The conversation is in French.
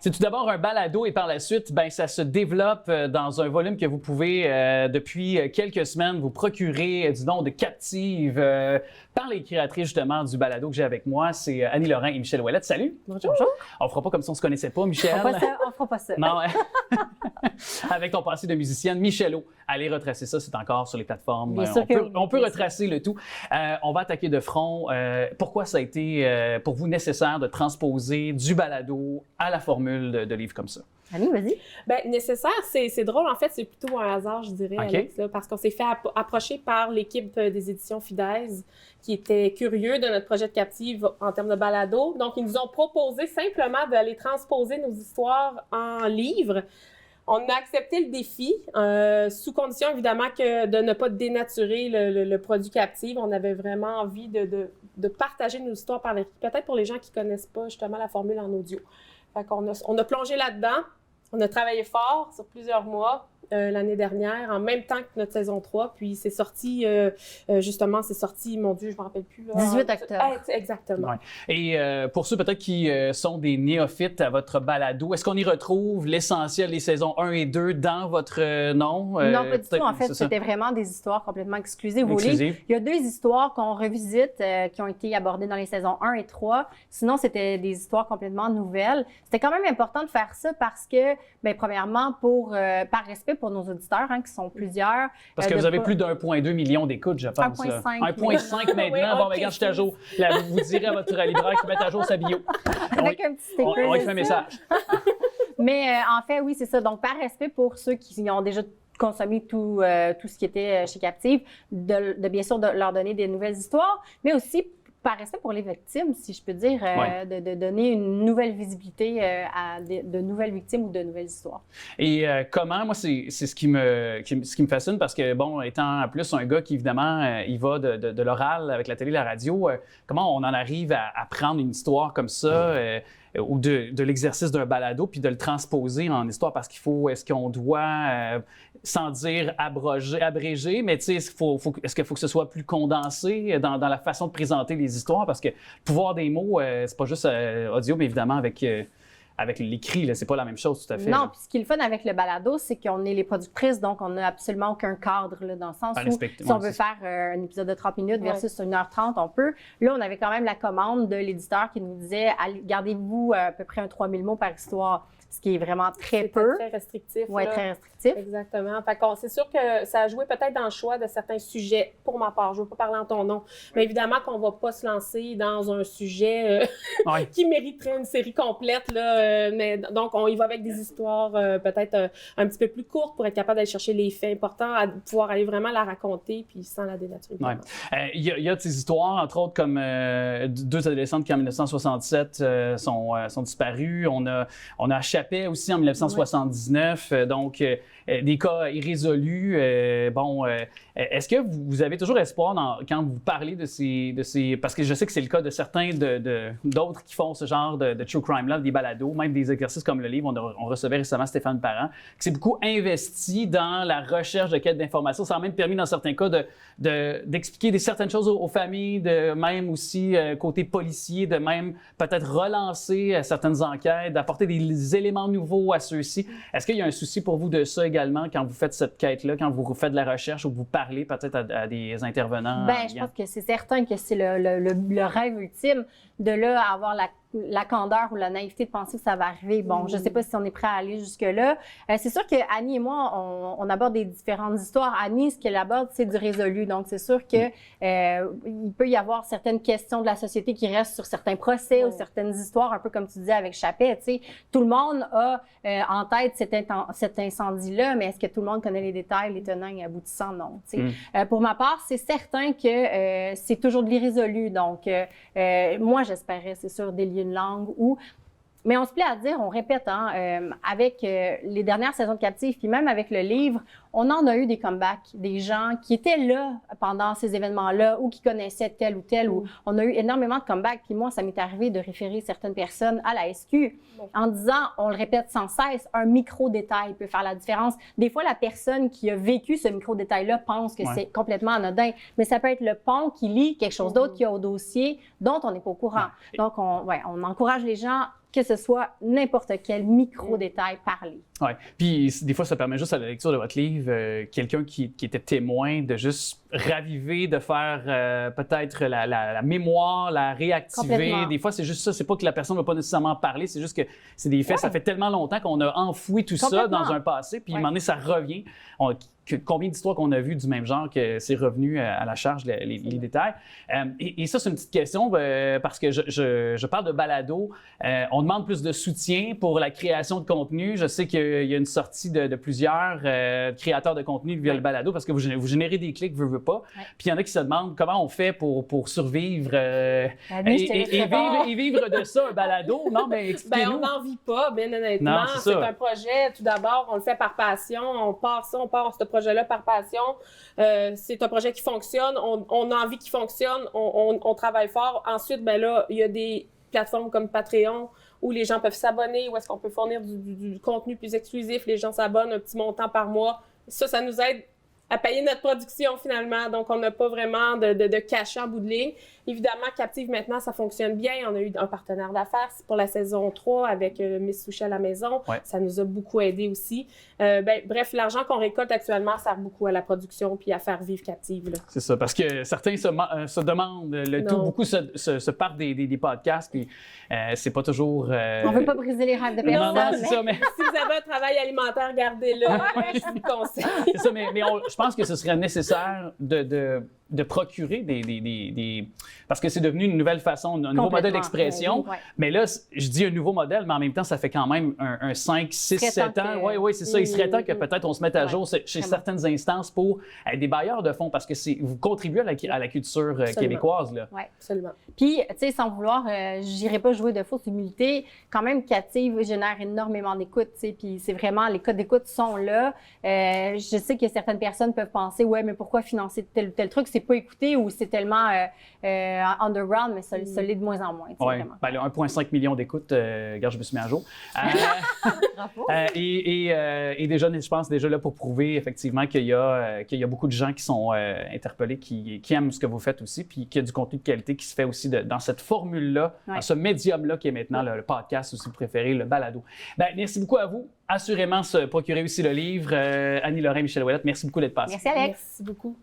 C'est tout d'abord un balado et par la suite, ça se développe dans un volume que vous pouvez, depuis quelques semaines, vous procurer du nom de Captive par les créatrices justement du balado que j'ai avec moi. C'est Annie Lorrain et Michel Ouellette. Salut! Bonjour! On fera pas comme si on se connaissait pas, Michel. On fera pas ça. Non, ouais. Avec ton passé de musicienne, Michelot. Allez retracer ça, c'est encore sur les plateformes. On peut retracer le tout. On va attaquer de front. Pourquoi ça a été pour vous nécessaire de transposer du balado à la formule de livres comme ça? Annie, vas-y. Bien, nécessaire, c'est drôle. En fait, c'est plutôt un hasard, je dirais, Okay. Alex, là, parce qu'on s'est fait approcher par l'équipe des éditions Fidèse qui était curieux de notre projet de Captive en termes de balado. Donc, ils nous ont proposé simplement d'aller transposer nos histoires en livres. On a accepté le défi, sous condition évidemment que de ne pas dénaturer le produit Captive. On avait vraiment envie de partager nos histoires par l'écrit, peut-être pour les gens qui connaissent pas justement la formule en audio. Fait qu'on on a plongé là-dedans, on a travaillé fort sur plusieurs mois l'année dernière, en même temps que notre saison 3, puis c'est sorti, justement, mon Dieu, je me rappelle plus. Là, 18 octobre. Exactement. Ouais. Et pour ceux peut-être qui sont des néophytes à votre balado, est-ce qu'on y retrouve l'essentiel des saisons 1 et 2 dans votre nom? Non, pas du tout. En fait, c'était vraiment des histoires complètement exclusives au livre. Il y a 2 histoires qu'on revisite, qui ont été abordées dans les saisons 1 et 3. Sinon, c'était des histoires complètement nouvelles. C'était quand même important de faire ça parce que, premièrement, par respect pour nos auditeurs, qui sont plusieurs. Parce que vous avez plus d'1,2 million d'écoutes, je pense. 1,5. 1,5 maintenant. Oui, bon, regarde, je suis à jour. Là, vous direz à votre libraire qu'il mette à jour sa bio. Avec un petit sticker. On va lui faire un message. Mais en fait, oui, c'est ça. Donc, par respect pour ceux qui ont déjà consommer tout ce qui était chez Captive, de bien sûr de leur donner des nouvelles histoires, mais aussi par respect pour les victimes, si je peux dire, de donner une nouvelle visibilité à de nouvelles victimes ou de nouvelles histoires. Et comment, moi, c'est ce qui me fascine parce que, bon, étant en plus un gars qui, évidemment, il va de l'oral avec la télé et la radio, comment on en arrive à prendre une histoire comme ça ou de l'exercice d'un balado puis de le transposer en histoire parce est-ce qu'on doit, sans dire abréger, mais tu sais, est-ce qu'il faut que ce soit plus condensé dans la façon de présenter les histoires parce que le pouvoir des mots, c'est pas juste audio, mais évidemment avec l'écrit, là, c'est pas la même chose tout à fait. Non, puis ce qui est le fun avec le balado, c'est qu'on est les productrices, donc on n'a absolument aucun cadre là, dans le sens où si on veut faire un épisode de 30 minutes versus 1h30, on peut. Là, on avait quand même la commande de l'éditeur qui nous disait gardez-vous à peu près 3000 mots par histoire, ce qui est vraiment très peu. Très restrictif. Oui, très restrictif. Exactement. Fait qu'on, c'est sûr que ça a joué peut-être dans le choix de certains sujets, pour ma part. Je ne veux pas parler en ton nom. Mais évidemment qu'on ne va pas se lancer dans un sujet qui mériterait une série complète. Là, mais donc, on y va avec des histoires peut-être un petit peu plus courtes pour être capable d'aller chercher les faits importants, à pouvoir aller vraiment la raconter puis sans la dénaturer. Il y a ces histoires, entre autres, comme 2 adolescentes qui, en 1967, sont disparues. On a Chappet aussi en 1979. Donc, des cas irrésolus. Est-ce que vous avez toujours espoir quand vous parlez de ces... Parce que je sais que c'est le cas de certains d'autres qui font ce genre de true crime là, des balados, même des exercices comme le livre. On recevait récemment Stéphane Parent, qui s'est beaucoup investi dans la recherche de quête d'informations. Ça a même permis, dans certains cas, d'expliquer certaines choses aux familles, de même aussi côté policier, de même peut-être relancer certaines enquêtes, d'apporter des éléments nouveaux à ceux-ci. Est-ce qu'il y a un souci pour vous de ça également quand vous faites cette quête-là, quand vous faites de la recherche ou que vous parlez peut-être à des intervenants? Je pense que c'est certain que c'est le rêve ultime de là avoir la candeur ou la naïveté de penser que ça va arriver. Bon, je ne sais pas si on est prêt à aller jusque-là. C'est sûr que Annie et moi, on aborde des différentes histoires. Annie, ce qu'elle aborde, c'est du résolu. Donc, c'est sûr que il peut y avoir certaines questions de la société qui restent sur certains procès ou certaines histoires, un peu comme tu disais avec Chappet. Tu sais, tout le monde a en tête cet incendie-là, mais est-ce que tout le monde connaît les détails, les tenants et aboutissants? Non. Tu sais. Pour ma part, c'est certain que c'est toujours de l'irrésolu. Donc, moi, j'espérais, c'est sûr, délier une langue ou... Mais on se plaît à dire, on répète, avec les dernières saisons de Captive, puis même avec le livre, on en a eu des comebacks, des gens qui étaient là pendant ces événements-là ou qui connaissaient tel ou tel. Ou on a eu énormément de comebacks. Puis moi, ça m'est arrivé de référer certaines personnes à la SQ en disant, on le répète sans cesse, un micro-détail peut faire la différence. Des fois, la personne qui a vécu ce micro-détail-là pense que c'est complètement anodin, mais ça peut être le pont qui lie quelque chose d'autre qu'il y a au dossier dont on n'est pas au courant. Donc, on encourage les gens, que ce soit n'importe quel micro-détail parlé. Oui. Puis des fois, ça permet juste à la lecture de votre livre, quelqu'un qui était témoin, de juste raviver, de faire peut-être la mémoire, la réactiver. Des fois, c'est juste ça. C'est pas que la personne ne va pas nécessairement parler, c'est juste que c'est des faits. Ça fait tellement longtemps qu'on a enfoui tout ça dans un passé, puis à un moment donné, ça revient. Combien d'histoires qu'on a vues du même genre que c'est revenu à la charge, les détails. Et ça, c'est une petite question parce que je parle de balado. On demande plus de soutien pour la création de contenu. Je sais qu'il y a une sortie de plusieurs créateurs de contenu via le balado parce que vous générez des clics, veux pas. Puis il y en a qui se demandent comment on fait pour survivre et vivre de ça, un balado. Non, mais expliquez-nous. On n'en vit pas, bien honnêtement. Non, c'est un projet, tout d'abord, on le fait par passion. On part ce projet-là par passion. C'est un projet qui fonctionne. On a envie qu'il fonctionne. On travaille fort. Ensuite, là, il y a des plateformes comme Patreon où les gens peuvent s'abonner, où est-ce qu'on peut fournir du contenu plus exclusif. Les gens s'abonnent un petit montant par mois. Ça nous aide à payer notre production finalement. Donc, on n'a pas vraiment de cachet en bout de ligne. Évidemment, Captive, maintenant, ça fonctionne bien. On a eu un partenaire d'affaires pour la saison 3 avec Miss Sushi à la maison. Ça nous a beaucoup aidé aussi. Bref, l'argent qu'on récolte actuellement sert beaucoup à la production puis à faire vivre Captive. Là. C'est ça, parce que certains se demandent, beaucoup se partent des podcasts, puis c'est pas toujours... On veut pas briser les rêves de personne. Non, c'est ça, mais... Si vous avez un travail alimentaire, gardez-le. Je vous le conseille. C'est ça, mais je pense que ce serait nécessaire de procurer des... Parce que c'est devenu une nouvelle façon, un nouveau modèle d'expression. Mais là, je dis un nouveau modèle, mais en même temps, ça fait quand même un 5, 6, 7 ans. Oui, c'est ça. Il serait temps que peut-être on se mette à jour chez certaines instances pour être des bailleurs de fonds, parce que vous contribuez à la culture québécoise. Oui, absolument. Puis, tu sais, sans vouloir, j'irai pas jouer de fausse humilité, quand même, Captive génère énormément d'écoute, tu sais, puis c'est vraiment, les codes d'écoute sont là. Je sais que certaines personnes peuvent penser, ouais, mais pourquoi financer tel ou tel truc? C'est pas écouté ou c'est tellement underground, mais ça l'est de moins en moins. Oui, 1,5 million d'écoutes, regarde, je me suis mis à jour. Bravo. Et déjà, je pense déjà là pour prouver effectivement qu'il y a beaucoup de gens qui sont interpellés, qui aiment ce que vous faites aussi, puis qu'il y a du contenu de qualité qui se fait aussi dans cette formule-là, dans ce médium-là qui est maintenant le podcast, ou si vous préférez, le balado. Merci beaucoup à vous. Assurément, se procurer aussi le livre. Annie Lorrain, Michel Ouellette, merci beaucoup d'être passé. Merci, Alex. Merci beaucoup.